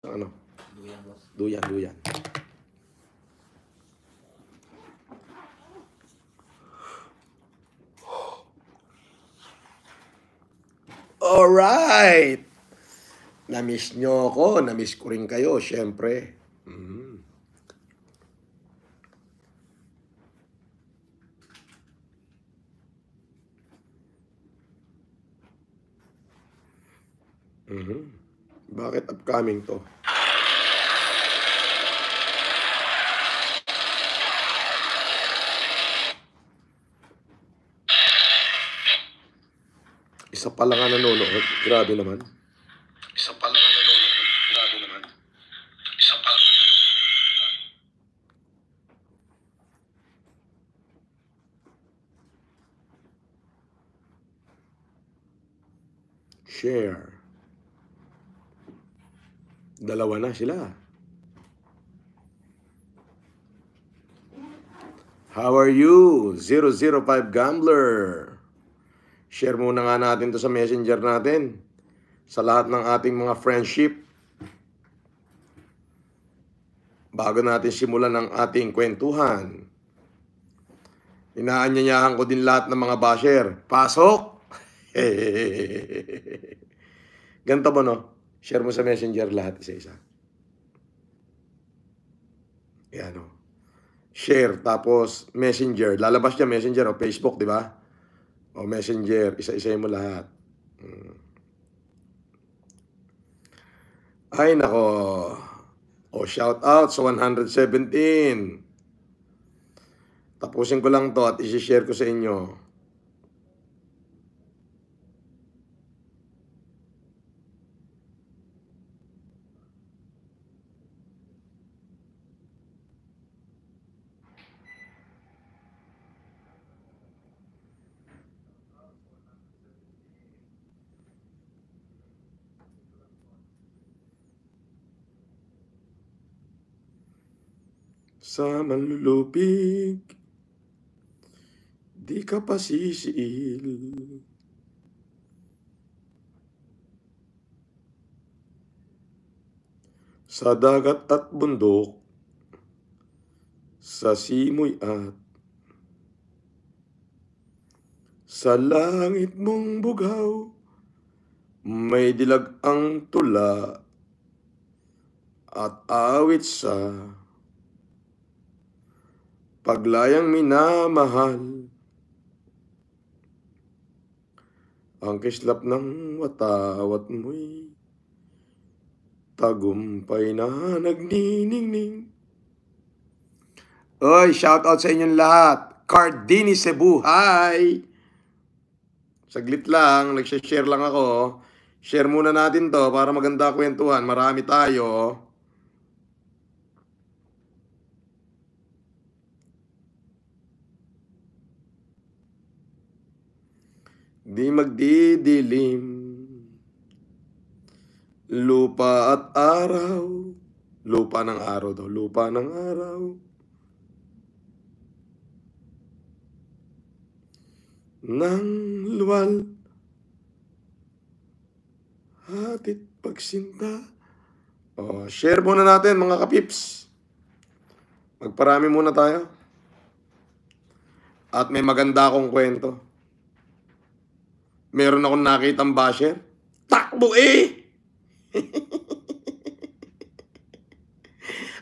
Ano? Duyan, boss. Duyan, duyan. Alright! Na-miss nyo ako, na-miss ko rin kayo, syempre. Bakit upcoming to? Isa pa lang ang nanonood. Grabe naman. Isa pa lang ang nanonood. Grabe naman. Isa pa lang. Share. Dalawa na sila. How are you? 005 Gambler. Share muna nga natin to sa messenger natin. Sa lahat ng ating mga friendship. Bago natin simulan ang ating kwentuhan. Inaanyayahan ko din lahat ng mga basher. Pasok! Ganito ba, no? Share mo sa messenger lahat isa-isa. Yan, no? Share, tapos messenger. Lalabas niya messenger o Facebook, di ba? O messenger. Isa-isayin mo lahat. Ay, nako. O, shout out sa 117. Tapusin ko lang to at isi-share ko sa inyo. Sa manlulupig, di ka pa sisiil. Sa dagat at bundok, sa simoy at sa langit mong bugaw, may dilag ang tula at awit sa paglayang minamahal. Ang kislap ng watawat mo'y tagumpay na nagniningning. Oy, shout out sa inyong lahat. Cardini Cebu, hi! Saglit lang, nagsishare lang ako. Share muna natin to para maganda kwentuhan. Marami tayo. Di magdidilim, lupa at araw. Lupa ng araw daw, lupa ng araw. Nang luwal, hatid pagsinta. O, share muna natin mga kapips. Magparami muna tayo. At may maganda akong kwento. Meron akong nakitang basher. Takbo eh!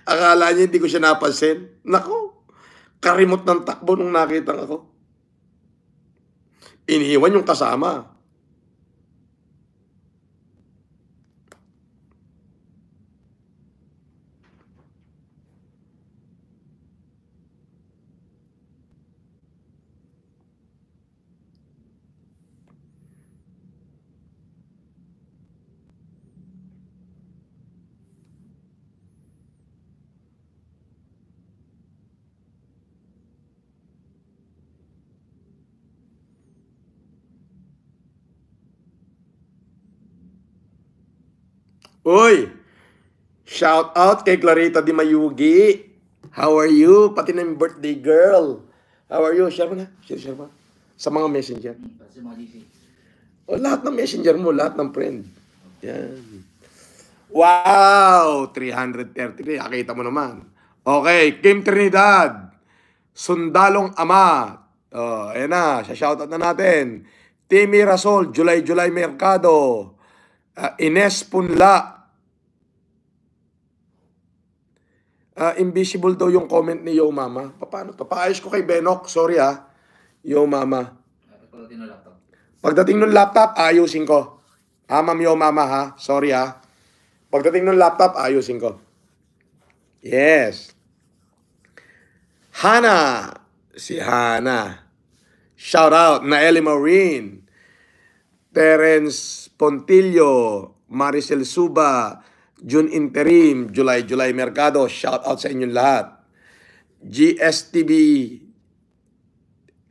Akala niya hindi ko siya napansin. Nako, karimot ng takbo nung nakitang ako. Iniiwan yung kasama. Uy! Shout out kay Clarita Di Mayugi. How are you? Pati na yung birthday girl. How are you? Share mo na. Share mo. Sa mga messenger. O, lahat ng messenger mo, lahat ng friend. Yan. Wow! 333. Nakita mo naman. Okay, Kim Trinidad. Sundalong Ama. Oh, ayan na. Shoutout na natin. Timmy Rasol. July Mercado. Ines Punla. Invisible daw yung comment ni Yo Mama. Paano? Papaayos ko kay Benok. Sorry Yo Mama. Pagdating ng laptop, ayusin ko. Ma'am Yo Mama ha. Sorry Pagdating ng laptop, ayusin ko. Yes. Hana. Si Hana. Shout out. Naeli Maureen. Terence Pontillo. Maricel Suba. June Interim. July Mercado. Shout out sa inyong lahat. GSTB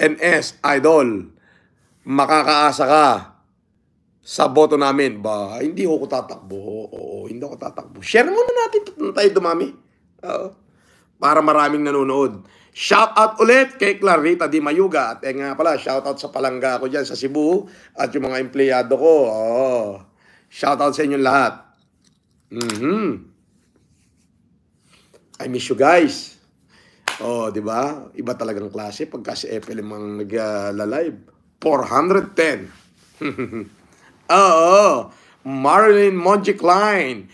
NS Idol. Makakaasa ka sa boto namin. Ba, hindi ako tatakbo. Oo, hindi ako tatakbo. Share muna natin tayo dumami. Para maraming nanonood. Shout out ulit kay Clarita Di Mayuga. At nga pala, shout out sa palangga ko dyan sa Cebu. At yung mga empleyado ko. Shout out sa inyong lahat. I miss you guys. Di ba? Iba talagang klase pagka si FLM ang nag-live. 410. Marilyn Monji Klein.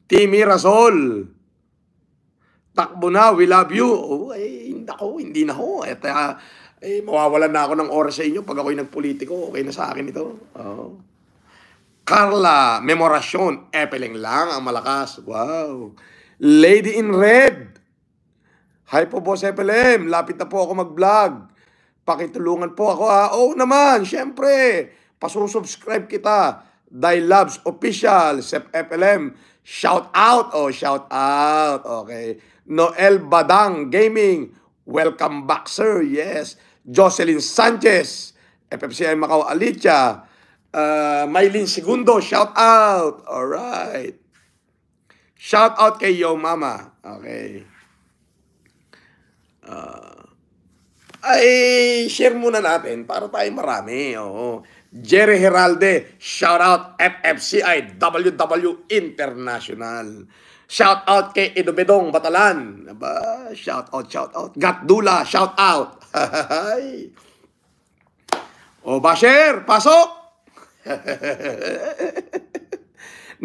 Timmy Rasol. Takbo na, we love you. Hindi na ho. Mawawalan na ako ng oras sa inyo pag ako'y nagpolitiko. Okay na sa akin ito. Carla Memorasyon. Epeleng lang ang malakas. Wow. Lady in Red. Hi po, Boss FLM. Lapit na po ako mag-vlog. Pakitulungan po ako Oo naman, syempre. Pasusubscribe kita. Dai Labs Official. Sep FLM. Shout out. Shout out. Okay. Noel Badang Gaming. Welcome back, sir. Yes. Jocelyn Sanchez. FFCI Macau Alicia. Maylin Segundo. Shout out. Alright. Shout out kay Yo Mama. Okay. Share muna natin para tayo marami. Jerry Heralde, shout out FFCI WW International. Shout out kay Idobedong Batalan. Shout out. Gatdula, shout out. Basher, pasok.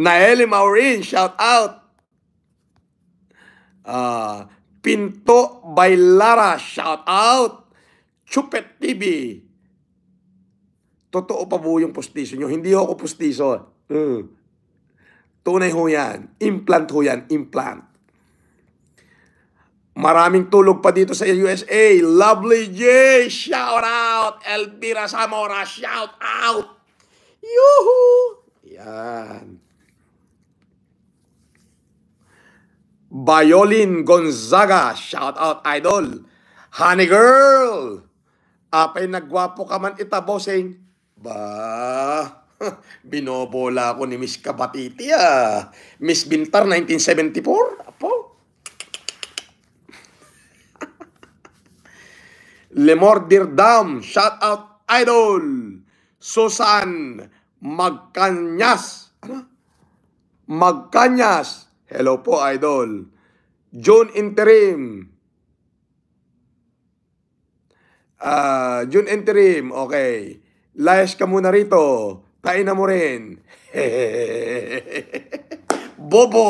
Naeli Maureen, shout out. Pinto Bailara, shout out. Chupet TV. Totoo pa po yung pustiso nyo. Hindi ako pustiso. Tunay ho yan. Implant ho yan. Implant. Maraming tulog pa dito sa USA. Lovely J. Shout out. Elvira Zamora. Shout out. Yuhu. Yan. Violin Gonzaga. Shout out, idol. Honey girl. Apay nagwapo ka man itabosing. Binobola ako ni Miss Kabatiti Miss Bintar 1974. Apo. Lemor Dirdam, shout out idol. Susan Magkanyas. Magkanyas. Hello po idol. June Interim. June Interim, okay. Layas ka muna rito. Kain na mo rin. Bobo!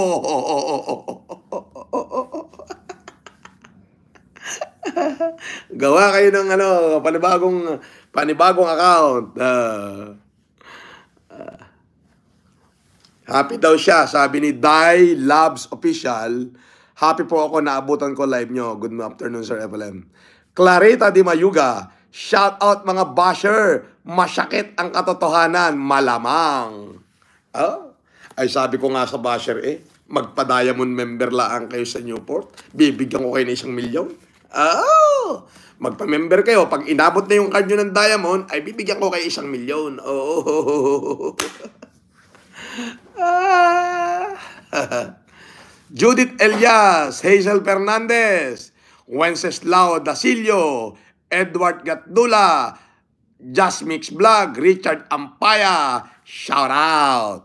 Gawa kayo ng panibagong account. Happy daw siya, sabi ni Dai Labs Official. Happy po ako, naabutan ko live nyo. Good afternoon, Sir FLM. Clarita Di Mayuga, shout out mga basher. Masakit ang katotohanan, malamang. Ay sabi ko nga sa basher magpa-diamond member lang kayo sa Newport. Bibigyan ko kayo ng 1 milyon. Magpa-member kayo. Pag inabot na yung card nyo ng diamond, ay bibigyan ko kayo 1 milyon. Judith Elias, Hazel Fernandez, Wenceslao Dasilio, Edward Gatdula, Just Mix Vlog, Richard Ampaya, shout out.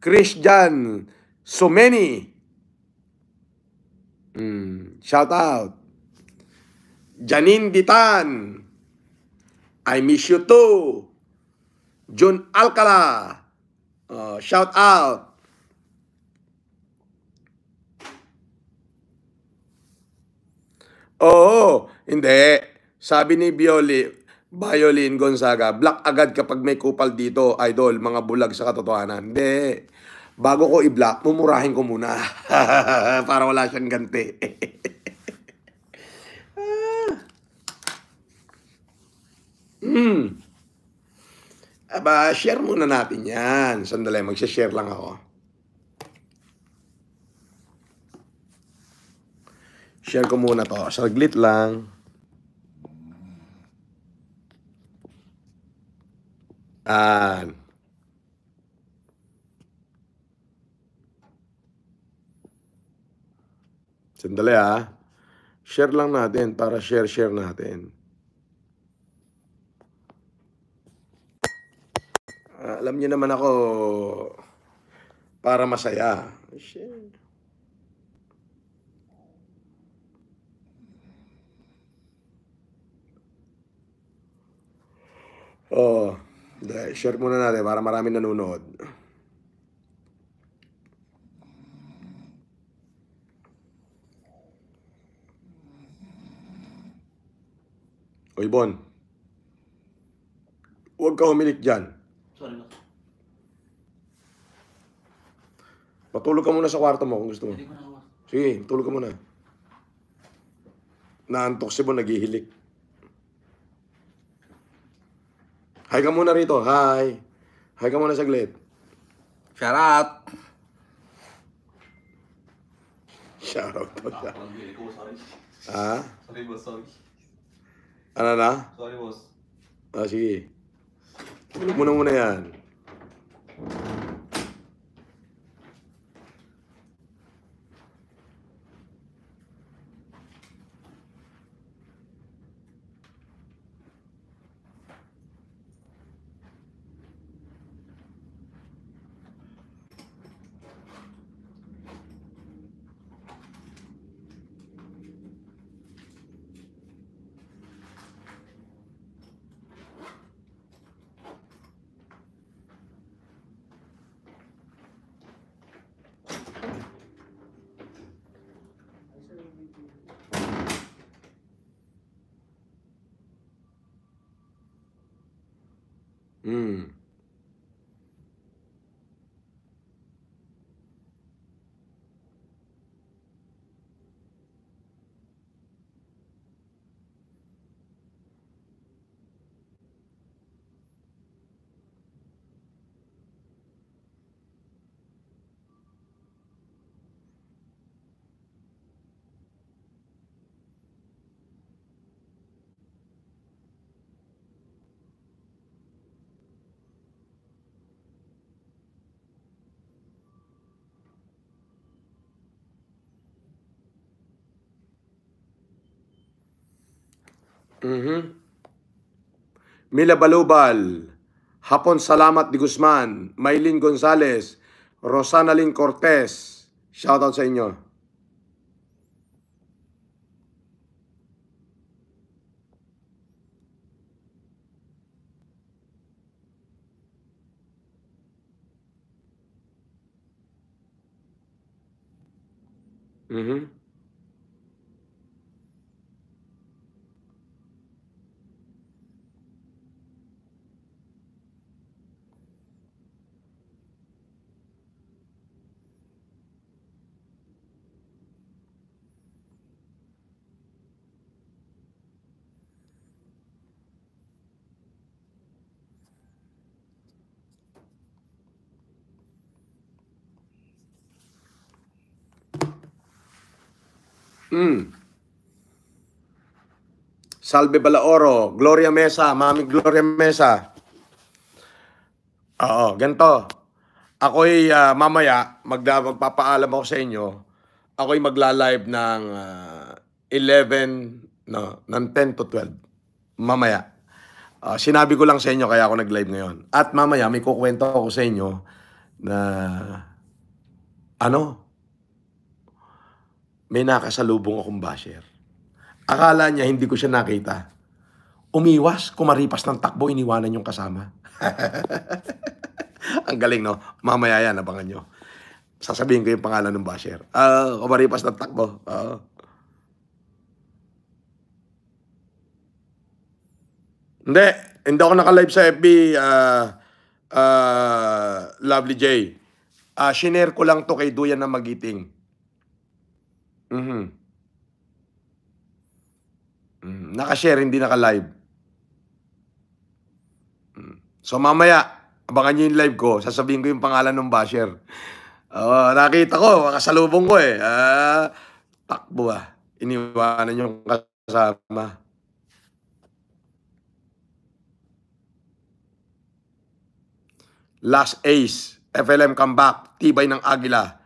Christian Sumeni. Shout out. Janine Ditan. I miss you too. Jun Alcala. Shout out. Oo, hindi. Sabi ni Violin Gonzaga, black agad kapag may kupal dito, idol, mga bulag sa katotohanan. Hindi. Bago ko i-block, mumurahin ko muna. Para wala siyang ganti. Aba, share muna natin yan. Sandali, mag-share lang ako. Share ko muna to. Saglit lang. Sandali ha. Share lang natin para share natin. Alam niyo naman ako para masaya. Share. Share muna natin para maraming nanonood. Oy, Bon. Huwag ka humilik dyan. Sorry, boss. Matulog ka muna sa kwarto mo kung gusto mo. Hindi ko na, boss. Sige, tulog ka muna. Naantok si Bon, naghihilik. Hi ka muna rito. Hi. Hi ka muna saglit. Shout out. Shout out to siya. Sorry. Ha? Sorry, boss. Sorry. Ano na? Sorry, boss. Sige. Tulog muna yan. Mila Balubal, Hapon Salamat Di Guzman, Maylin Gonzales, Rosana Lynn Cortez. Shoutout sa inyo. Salve Balaoro, Gloria Mesa, Mami Gloria Mesa. Oo, ganito. Ako'y mamaya, magpapaalam ako sa inyo. Ako'y magla-live ng 10 to 12. Mamaya. Sinabi ko lang sa inyo kaya ako nag-live ngayon. At mamaya may kukwento ako sa inyo na may nakasalubong akong basher. Akala niya hindi ko siya nakita. Umiwas, kumaripas ng takbo, iniwanan yung kasama. Ang galing, no? Mamaya yan, abangan nyo. Sasabihin ko yung pangalan ng basher. Kumaripas ng takbo. Hindi ako naka-live sa FB, Lovely J. Shinare ko lang to kay Duyan na Magiting. Naka-share, hindi naka-live. So mamaya, abangan nyo yung live ko, sasabihin ko yung pangalan ng basher. Nakita ko, makasalubong ko eh. Takbo iniwanan yung kasama. Last ace, FLM comeback, tibay ng Agila,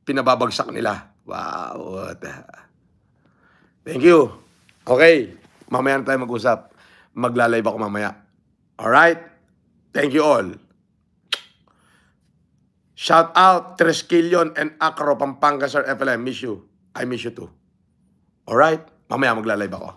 pinababagsak nila. Wow. Thank you. Okay, mamaya na tayo mag-usap. Magla-live ako mamaya. Alright? Thank you all. Shout out Tresquillion and Acro, Pampanga, Sir FLM. Miss you. I miss you too. Alright? Mamaya magla-live ako.